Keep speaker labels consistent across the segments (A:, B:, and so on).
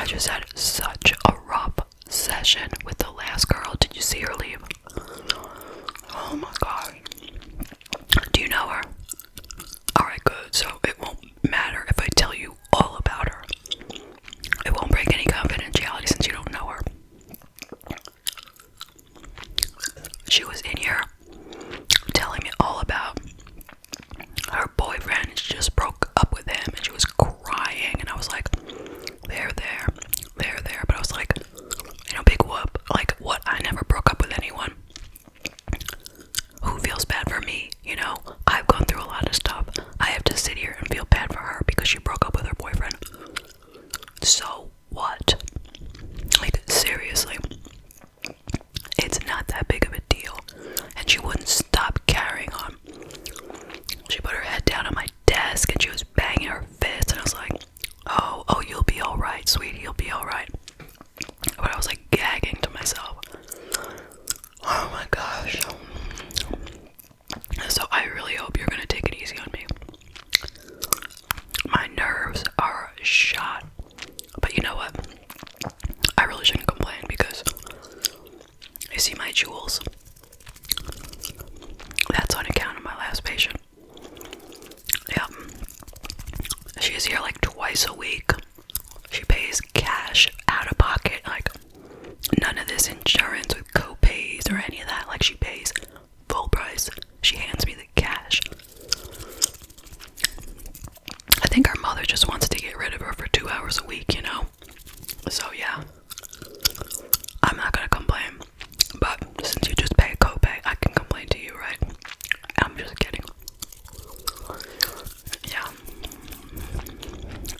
A: I just had such a rough session with the last girl. Did you see her leave? Oh my god. Do you know her? Alright, good. So it won't matter if I tell you all about her. It won't break any confidentiality since you don't know her. She was in here telling me all about her boyfriend. She just broke up with him and she was crying, and I was like, there. But I was like, big whoop. Like, what? I never broke up with anyone. Who feels bad for me? I've gone through a lot of stuff. I have to sit here and feel bad for her because she broke up with her boyfriend. So what? Like, seriously. It's not that big of a deal. And she wouldn't stop carrying on. She put her head down on my desk and she was banging her fist, and I was like, oh, you'll be alright, sweetie, you'll be alright. But I was like gagging to myself. Oh my gosh. So I really hope you're gonna take it easy on me. My nerves are shot. But you know what? I really shouldn't complain because you see my jewels. That's on account of my last patient. Yep. She's here like twice a week. She pays cash out of pocket, like none of this insurance with co-pays or any of that. Like, she pays full price. She hands me the cash. I think her mother just wants to get rid of her for 2 hours a week, So yeah, I'm not gonna complain. But since you just pay a copay, I can complain to you, right? I'm just kidding. Yeah.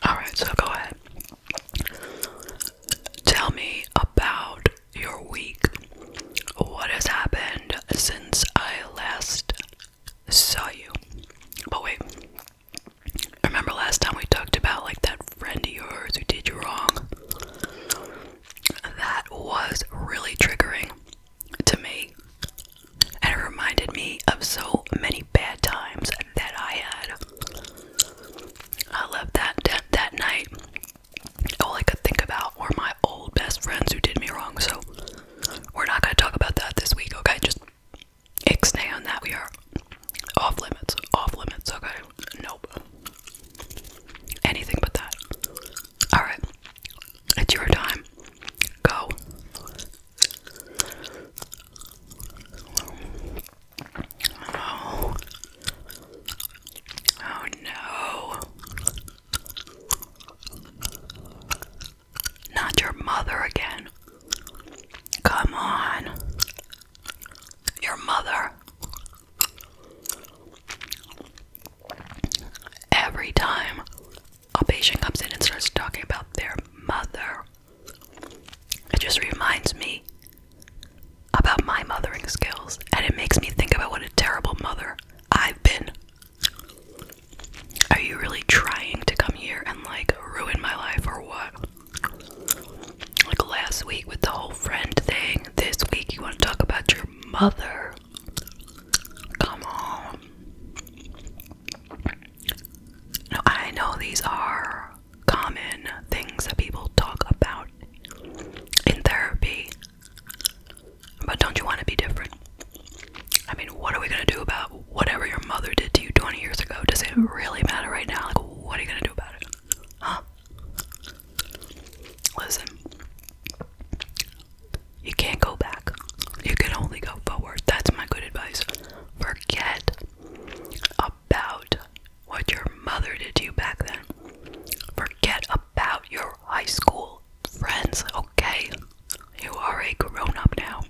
A: Alright, so go ahead. Tell me about your week. What has happened since I last saw you? But wait. Remember last time we talked about like that friend of yours who did you wrong? That was really triggering to me. And it reminded me of so many bad times that I had. I left that night. All I could think about were my old best friends who did me wrong. So we're not going to talk about that this week, okay? Just ixnay on that. We are off limits, okay? Nope. Anything but that. Alright. It's your time. Go. Oh no. Not your mother again. Come on. Your mother. Every time a patient comes in and starts talking about their mother, it just reminds me about my mothering skills, and it makes me think about what a terrible mother I've been. Are you really trying to come here and like ruin my life or what? Like last week with the whole friend thing, this week you want to talk about your mother? Come on. Now I know these are common things that people talk about in therapy, but don't you want to be different? I mean, what are we going to do about whatever your mother did to you 20 years ago? Does it really matter right now? Like, what are you going to do about it? Huh? Listen. You can't go back. You can only go forward. That's my good advice. Forget about what your mother did to you back then. Forget about your high school friends, okay? You are a grown-up now.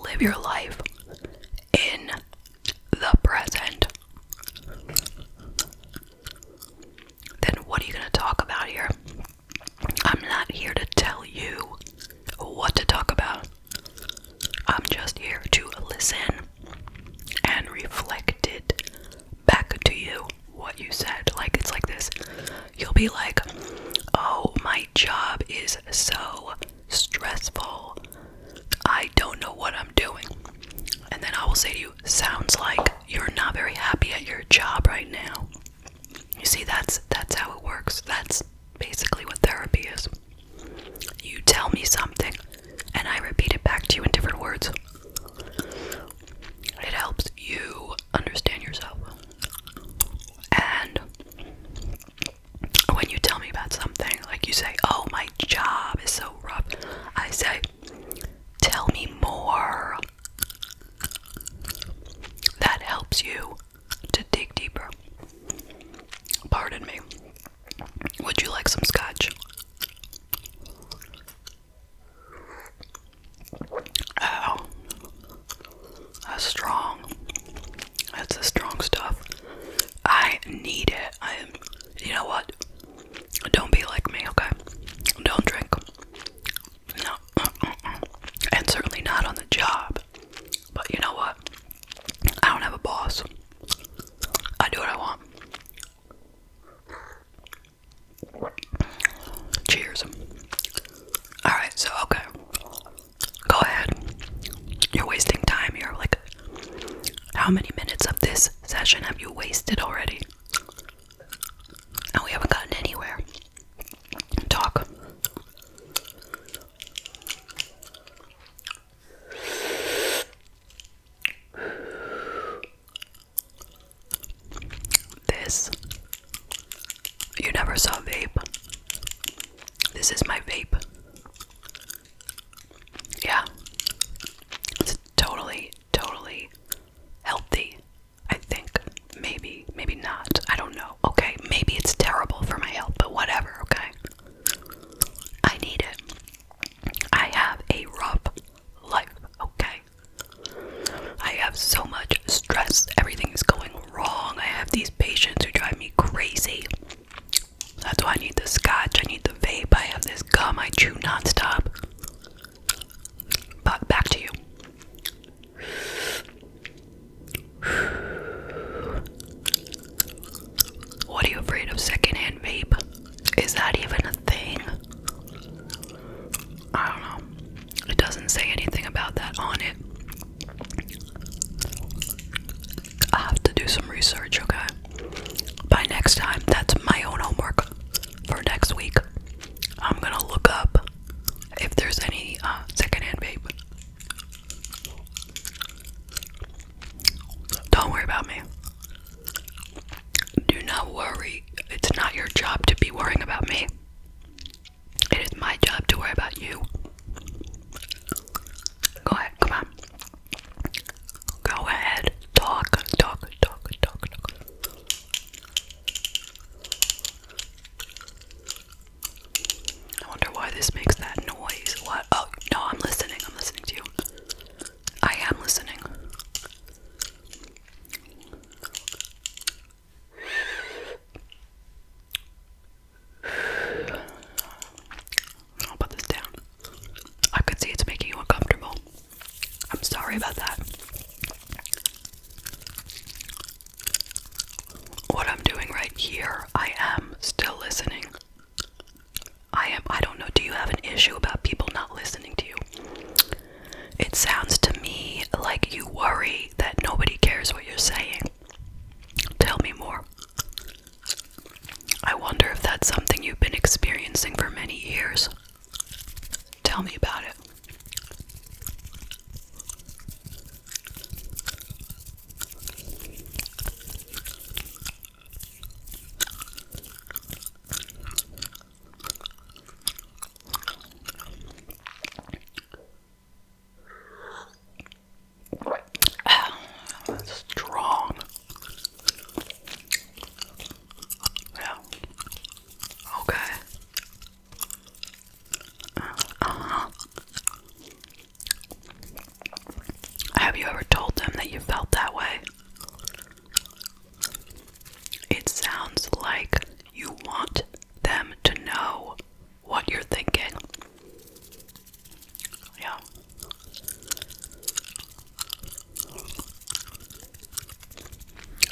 A: Live your life in the present. Then what are you going to talk about here? I'm not here to tell you what to talk about. I'm just here to listen and reflect it back to you, what you said. Like, it's like this. You'll be like, oh, my job is so stressful. I don't know what I'm doing. And then I will say to you, sounds like you're not very happy at your job right now. You see, that's how it works. That's basically what therapy is. you tell me something and I repeat it back to you in different words. It helps you understand yourself. And when you tell me about something, like you say, oh, my job is so rough, I say, tell me more. That helps you to dig deeper. Pardon me. Would you like some scotch? Oh, that's strong. That's the strong stuff. I need it. You know what? Don't be like me, okay? Don't drink. No. And certainly not on the job. But you know what? I don't have a boss. I do what I want. Cheers. Alright, so okay. Go ahead. You're wasting time here. Like, how many minutes of this session have you wasted already? And we haven't gotten anywhere. Talk. This. You never saw vape. This is my vape. Yeah. It's totally healthy. I think. Maybe not. I don't know. Okay, maybe it's terrible for my health, but whatever, okay? I need it. I have a rough life, okay? I have so much stress. Everything is going wrong. I have these patients who drive me crazy. That's why I need the scotch. I need the vape. I have this gum I chew nonstop. But back to you. What are you afraid of? Secondhand vape? Is that even a thing? I don't know. It doesn't say anything about that on it. I have to do some research, okay? By next time, that's my own homework for next week. I'm gonna look up if there's any secondhand vape. Don't worry about me. Do not worry. It's not your job to be worrying about me. It is my job to worry about you. Go ahead, come on. Go ahead. Talk. I wonder why this makes that noise. What? Oh, no, I'm listening to you. I am listening. I'll put this down. I could see it's making you uncomfortable. I'm sorry about that. What I'm doing right here, I am still listening. I don't know, do you have an issue about people not listening to you? It sounds to me like you worry that nobody cares what you're saying. Tell me more. I wonder if that's something you've been experiencing for many years. Tell me about it. Strong. Yeah. Okay. Have you ever told them that you felt that way? It sounds like you want them to know what you're thinking. Yeah.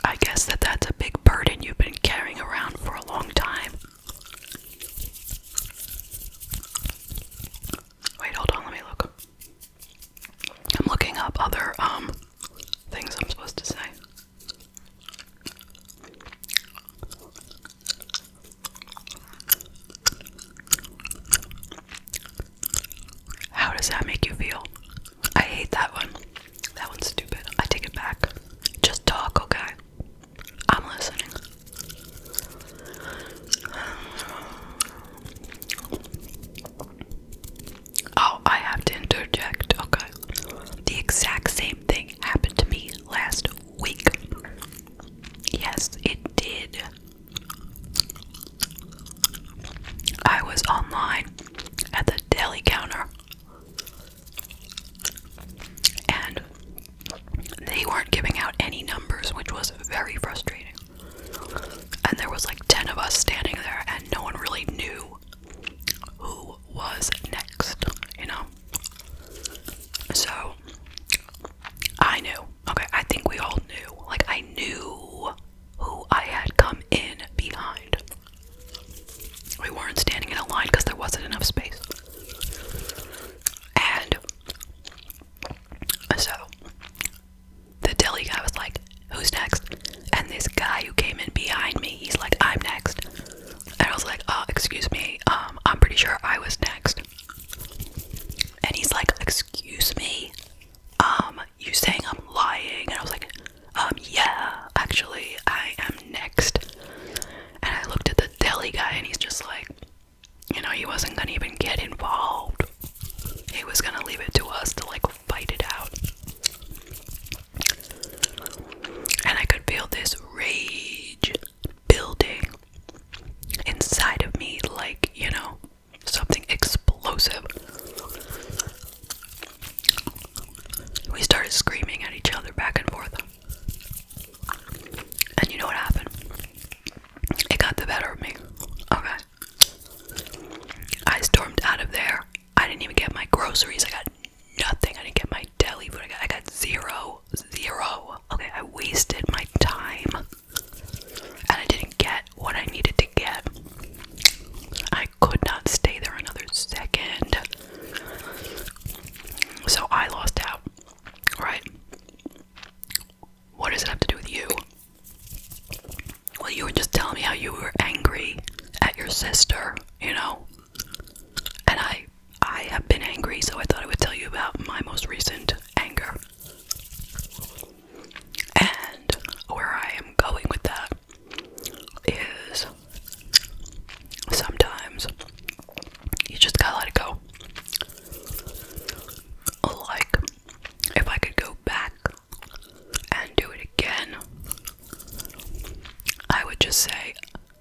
A: I guess that's a big burden you've been carrying around for a long time. Wait, hold on, let me look. I'm looking up other does that make you feel? I hate that one. That one's stupid. I take it back. Just talk, okay? I'm listening. Oh, I have to interject, okay? The exact same thing happened to me last week. Yes, it did. I was online at the deli counter, and they weren't giving out any numbers, which was very frustrating. And there was like 10 of us standing there, and no one really knew who was next, you know? So, I knew. Okay, I think we all knew. Like, I knew who I had come in behind. We weren't standing in a line because there wasn't enough space. And so, the deli guy was like, who's next? And this guy who came in behind me, he's like, I'm next. And I was like, excuse me, I'm pretty sure I was next. And he's like, excuse me, you saying I'm lying? And I was like, yeah, actually, I am next. And I looked at the deli guy, and he's just like, you know, he wasn't gonna even get involved. He was gonna leave it to us to, like, fight it out. And I could feel this rage building inside of me, like, you know, something explosive. We started screaming at each other back and forth. And you know what happened? It got the better of me. Okay. I stormed out of there. I didn't even get my groceries. I got nothing. I didn't get my deli food. I got zero. Okay, I wasted my time. And I didn't get what I needed to get. I could not stay there another second. So I lost out. Right? What does it have to do with you? Well, you were just telling me how you were angry at your sister, you know? And I have been angry, so I thought I would tell you about my most recent anger. And where I am going with that is sometimes you just gotta let it go. Like, if I could go back and do it again, I would just say,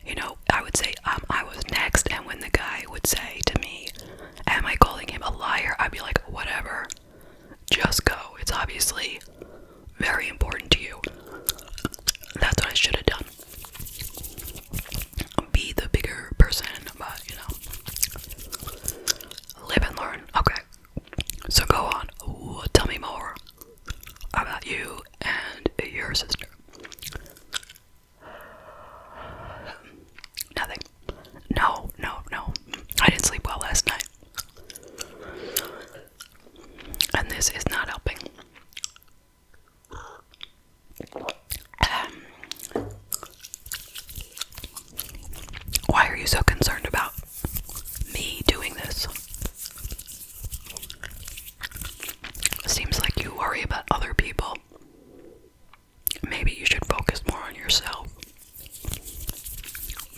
A: you know, I would say, I was next, and when the guy would say to me, am I calling him a liar? I'd be like, whatever, just go. It's obviously very important to you. That's what I should have done. Be the bigger person, but, you know, live and learn. Okay, so go on. Ooh, tell me more about you and your sister. Nothing. No. I didn't sleep well last night. And this is not helping. Why are you so concerned about me doing this? Seems like you worry about other people. Maybe you should focus more on yourself.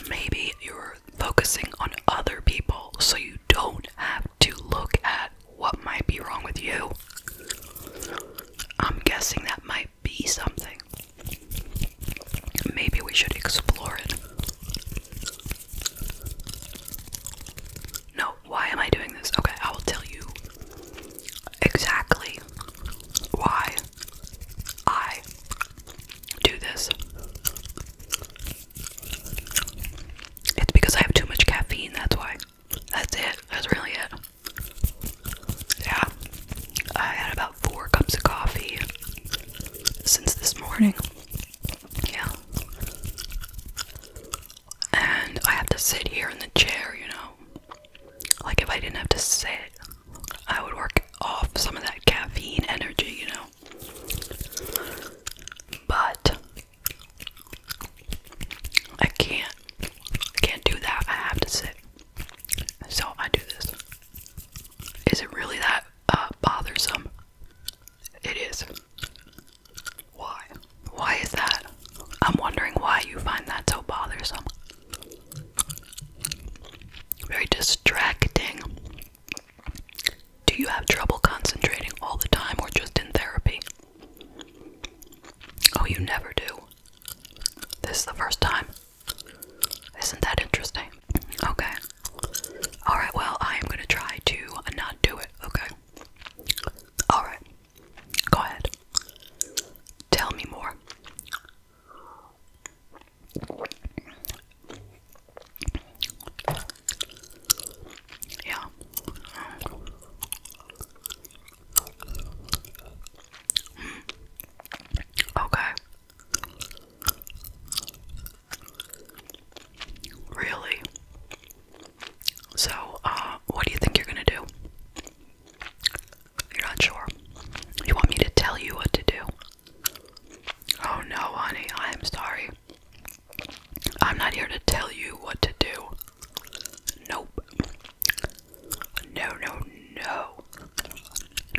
A: Maybe you're focusing on other people so you don't have to look at what might be wrong with you. I'm guessing that might be something. Maybe we should explore it. No, why am I doing this? Okay, I will tell you exactly why I do this. It's because I have too much caffeine, that's why. That's it. That's really it. Yeah. I had about 4 cups of coffee since this morning. Yeah. And I have to sit here in the chair, you know. Like, if I didn't have to sit, I would work off some of that caffeine energy, you know. But I can't do that. I have to sit. So I do this. Is it really that I'm not here to tell you what to do. Nope. No, no, no.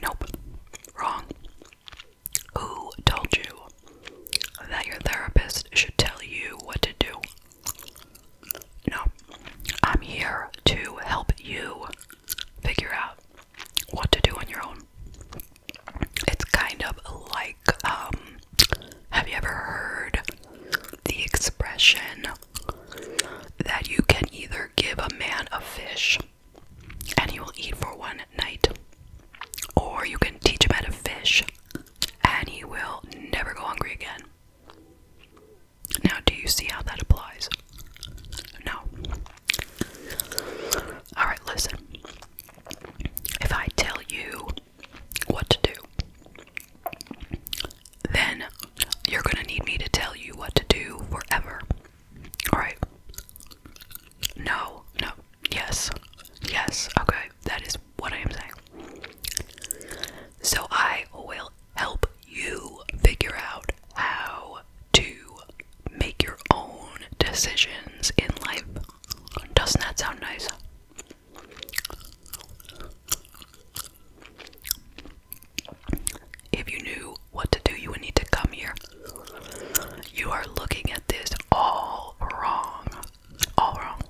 A: Nope. Wrong. Who told you that your therapist should tell you what to do? No. I'm here to help you figure out what to do on your own. It's kind of like, have you ever heard the expression that you can either give a man a fish and he will eat for one night, or you can teach him how to fish and he will never go hungry again? Now, do you see how that applies? No. Alright, listen. If I tell you what to do, then you're gonna need me to tell you what to do forever. Alright? No, no, yes, okay, that is what I am saying. So I will help you figure out how to make your own decisions in life. Doesn't that sound nice? If you knew what to do, you would need to come here. You are looking at this all wrong. All wrong.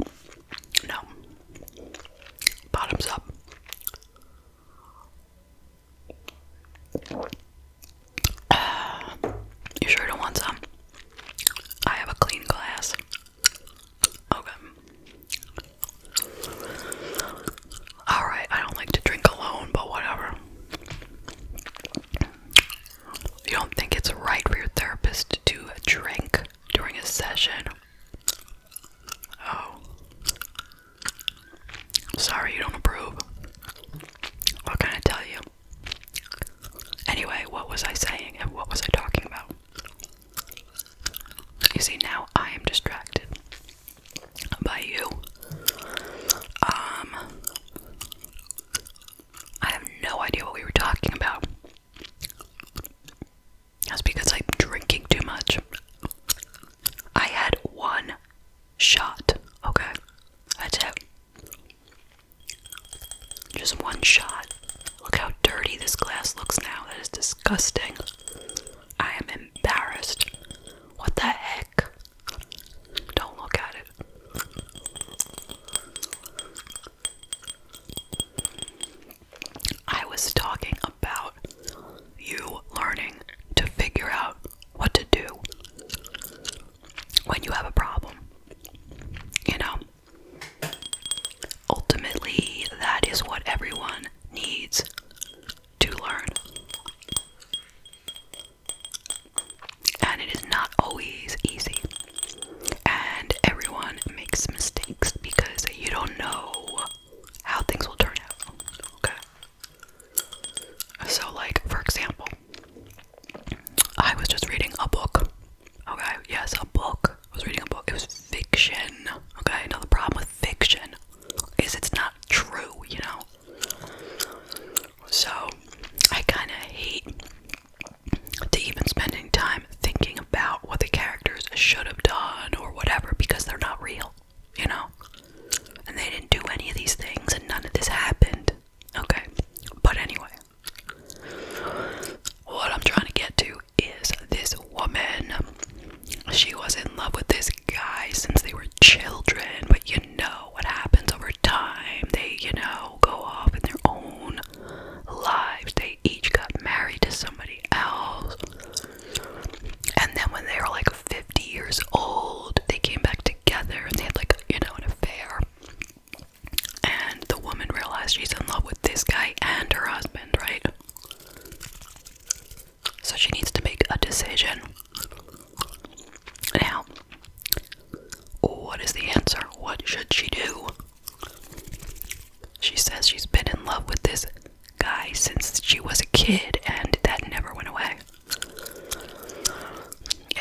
A: No. Bottoms up. You sure don't want some? I have a clean glass. Okay. Alright, I don't like to drink alone, but whatever. You don't think it's right for your therapist to drink during a session? Oh. Sorry, you don't approve. What can I tell you? Anyway, what was I saying and what was I talking about? You see, now I am distracted by you. I have no idea what we were talking about. That's because I'm drinking too much. I had one shot, okay? That's it. Just one shot. Look how dirty this glass looks now. That is disgusting. I am embarrassed. What the heck? Don't look at it. I was talking about you learning to figure out what to do when you have a problem. You know? Ultimately, that is what everyone needs to learn. And it is not always easy. And everyone makes mistakes because you don't know how things will turn out. Okay? So, like, for example, I was just reading a book. Okay? Yes, a book. I was reading a book. It was fiction. Okay? Now, the problem with fiction is it's not true, you know? So, I kind of hate to even spending time thinking about what the characters should have done or whatever because they're not real, you know? And they didn't do any of these things and none of this happened. Okay? But anyway, what I'm trying to get to is this woman. She was in love with this guy since they were children, but you know what happens over time. They, you know, go off in their own lives. They each got married to somebody else. And then when they were like 50 years old, they came back together and they had like, you know, an affair. And the woman realized she's in love with this guy and her husband, right? So she needs to make a decision. Now, what is the answer? What should she do? She says she's been in love with this guy since she was a kid, and that never went away.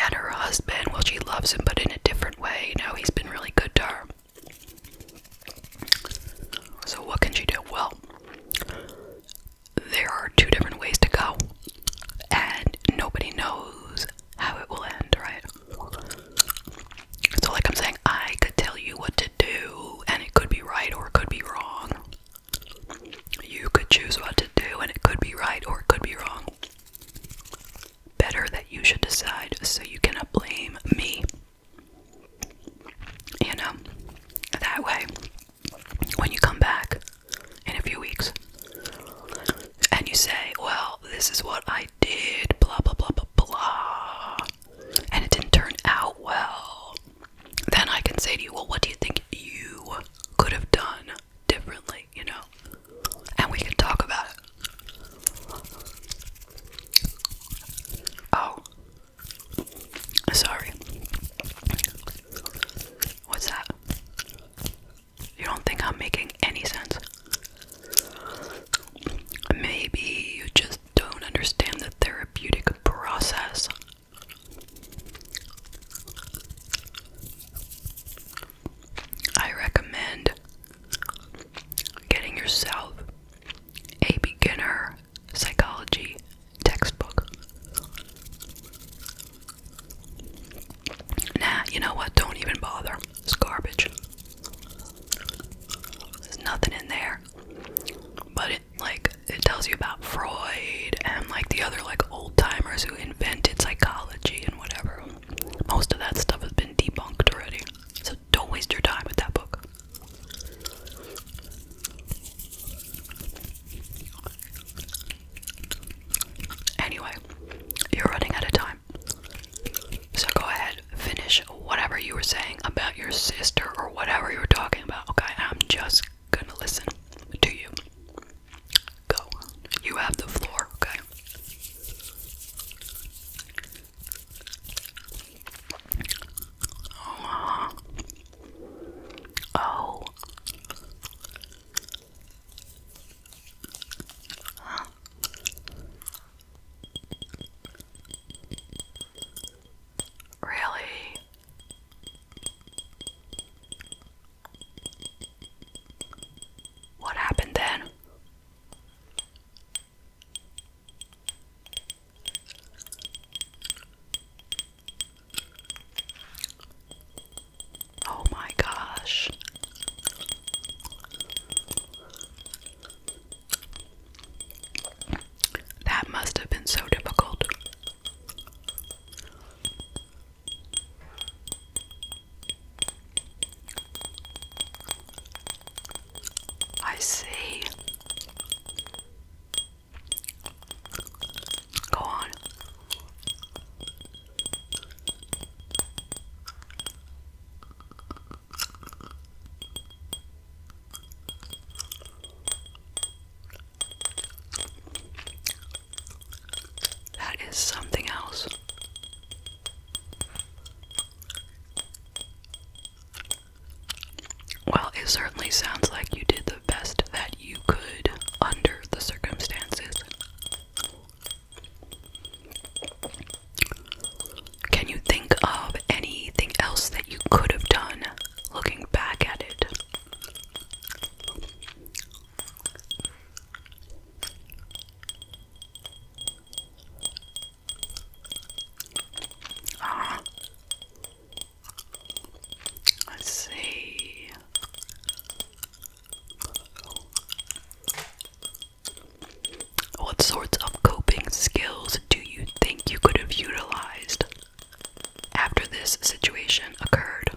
A: And her husband, well, she loves him, but in a different way. You know, he's been really good to her. So what can she do? Well, there are two different ways to go, and nobody knows how it will end, right? So like I'm saying, you know? That way, when you come back in a few weeks, and you say, well, this is what I did, blah, blah, blah, blah, blah, and it didn't turn out well, then I can say to you, well, what do you think you could have done differently, you know? And we can talk about it. Oh, sorry. What's that? You don't think I'm making any sense? Maybe you just don't understand the therapeutic process. I recommend getting yourself a beginner psychology textbook. Nah, you know what? Don't even bother. It's garbage. There's nothing in there. But it tells you about Freud and the other old timers who invented psychology and whatever. Most of that stuff has been debunked already. So don't waste your time with that book. Anyway, you're running out of time. So go ahead, finish whatever you were saying about your sister or whatever you were talking about, okay? I'm just gonna listen to you. Go. You have the floor, okay? Oh. Huh? Really? What happened then? Oh my gosh. That must have been so difficult. I see. Go on. That is something else. Well, it certainly sounds like you did the best that you could under the circumstances. Can you think of anything else that you could have done looking back at it? I see. What sorts of coping skills do you think you could have utilized after this situation occurred?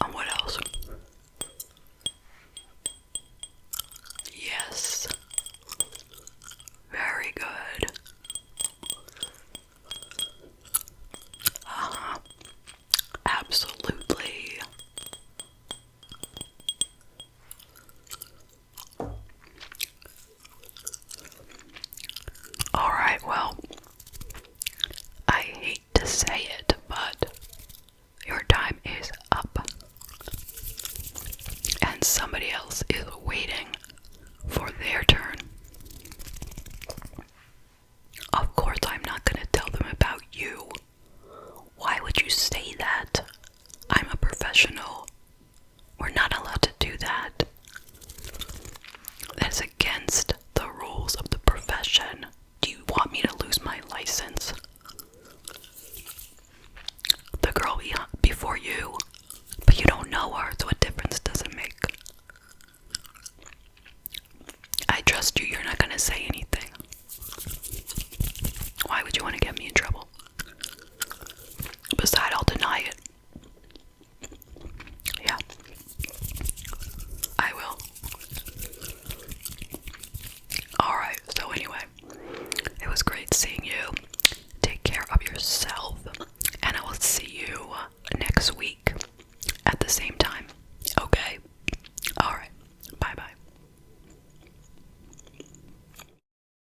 A: And what else? Yes. Very good. Absolutely.